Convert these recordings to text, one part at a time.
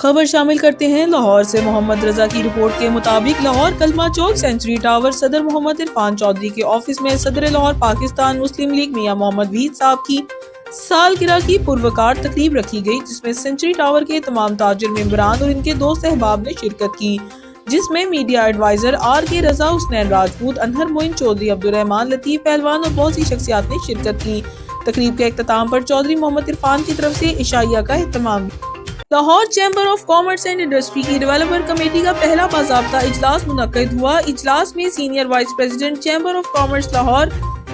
خبر شامل کرتے ہیں لاہور سے۔ محمد رضا کی رپورٹ کے مطابق لاہور کلمہ چوک سینچری ٹاور صدر محمد عرفان چودھری کے آفس میں صدر لاہور پاکستان مسلم لیگ میاں محمد وحید صاحب کی سالگرہ کی پروقار تقریب رکھی گئی، جس میں سینچری ٹاور کے تمام تاجر ممبران اور ان کے دوست احباب نے شرکت کی، جس میں میڈیا ایڈوائزر آر کے رضا، حسنین راجپوت، انہر معین چودھری، عبدالرحمان، لطیف پہلوان اور بہت سی شخصیات نے شرکت کی۔ تقریب کے اختتام پر چودھری محمد عرفان کی طرف سے عشائیہ کا اہتمام۔ Lahore chamber of commerce and industry کی ڈیولپر کمیٹی کا پہلا باضابطہ اجلاس منعقد ہوا۔ اجلاس میں senior vice president chamber of commerce Lahore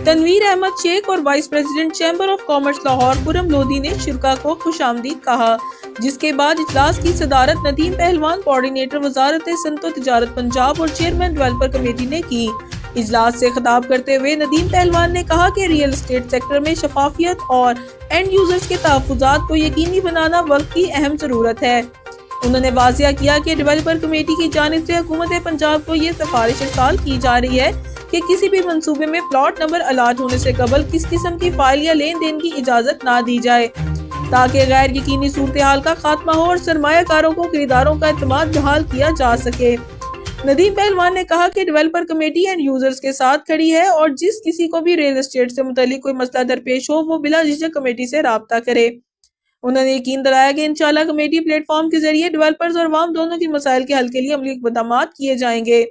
Tanveer Ahmad Sheikh اور vice president chamber of commerce Lahore پورم لودھی نے شرکاء کو خوش آمدید کہا، جس کے بعد اجلاس کی صدارت ندیم پہلوان، کوارڈینیٹر وزارت صنعت و تجارت پنجاب اور چیئرمین ڈیولپر کمیٹی نے کی۔ اجلاس سے خطاب کرتے ہوئے ندیم پہلوان نے کہا کہ ریئل اسٹیٹ سیکٹر میں شفافیت اور اینڈ یوزرز کے تحفظات کو یقینی بنانا وقت کی اہم ضرورت ہے۔ انہوں نے واضح کیا کہ ڈیولپر کمیٹی کی جانب سے حکومت پنجاب کو یہ سفارش ارسال کی جا رہی ہے کہ کسی بھی منصوبے میں پلاٹ نمبر الاٹ ہونے سے قبل کس قسم کی فائل یا لین دین کی اجازت نہ دی جائے، تاکہ غیر یقینی صورتحال کا خاتمہ ہو اور سرمایہ کاروں کو خریداروں کا اعتماد بحال کیا جا سکے۔ ندیم پہلوان نے کہا کہ ڈیولپر کمیٹی اینڈ یوزرز کے ساتھ کھڑی ہے اور جس کسی کو بھی ریل اسٹیٹ سے متعلق کوئی مسئلہ درپیش ہو وہ بلا جھجک کمیٹی سے رابطہ کرے۔ انہوں نے یقین دلایا کہ انشاءاللہ کمیٹی پلیٹ فارم کے ذریعے ڈیولپرز اور عوام دونوں کی مسائل کے حل کے لیے عملی اقدامات کیے جائیں گے۔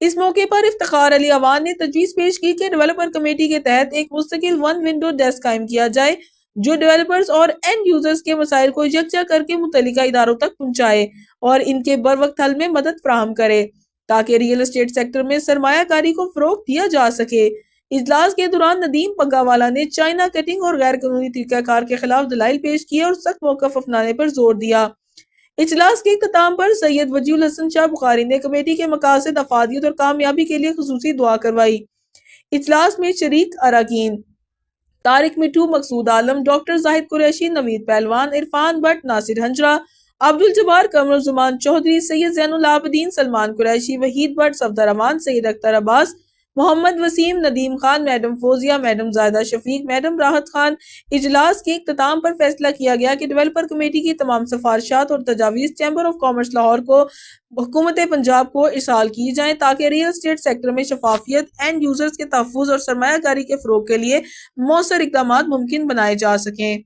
اس موقع پر افتخار علی اوان نے تجویز پیش کی کہ ڈیولپر کمیٹی کے تحت ایک مستقل ون ونڈو ڈیسک قائم کیا جائے جو ڈیولپرز اور اینڈ یوزرز کے مسائل کو یکجا کر کے متعلقہ اداروں تک پہنچائے اور ان کے بروقت حل میں مدد فراہم کرے، تاکہ ریئل اسٹیٹ سیکٹر میں سرمایہ کاری کو فروغ دیا جا سکے۔ اجلاس کے دوران ندیم پگاوالا نے چائنا کٹنگ اور غیر قانونی طریقہ کار کے خلاف دلائل پیش کیے اور سخت موقف اپنانے پر زور دیا۔ اجلاس کے اختتام پر سید وجیہ الحسن شاہ بخاری نے کمیٹی کے مقاصد، افادیت اور کامیابی کے لیے خصوصی دعا کروائی۔ اجلاس میں شریک اراکین طارق مٹھو، مقصود عالم، ڈاکٹر زاہد قریشی، نوید پہلوان، Irfan but, Nasir Hanjra, Abdul Jabbar, Qamar Uzzaman Chaudhry, Syed Zain ul-Abidin, Salman Qureshi, Waheed but, Safdar امان، سید اختر عباس، محمد وسیم، ندیم خان، میڈم فوزیہ، میڈم زائدہ شفیق، میڈم راحت خان۔ اجلاس کے اختتام پر فیصلہ کیا گیا کہ ڈیولپر کمیٹی کی تمام سفارشات اور تجاویز چیمبر آف کامرس لاہور کو حکومت پنجاب کو ارسال کی جائیں، تاکہ ریئل اسٹیٹ سیکٹر میں شفافیت، اینڈ یوزرز کے تحفظ اور سرمایہ کاری کے فروغ کے لیے مؤثر اقدامات ممکن بنائے جا سکیں۔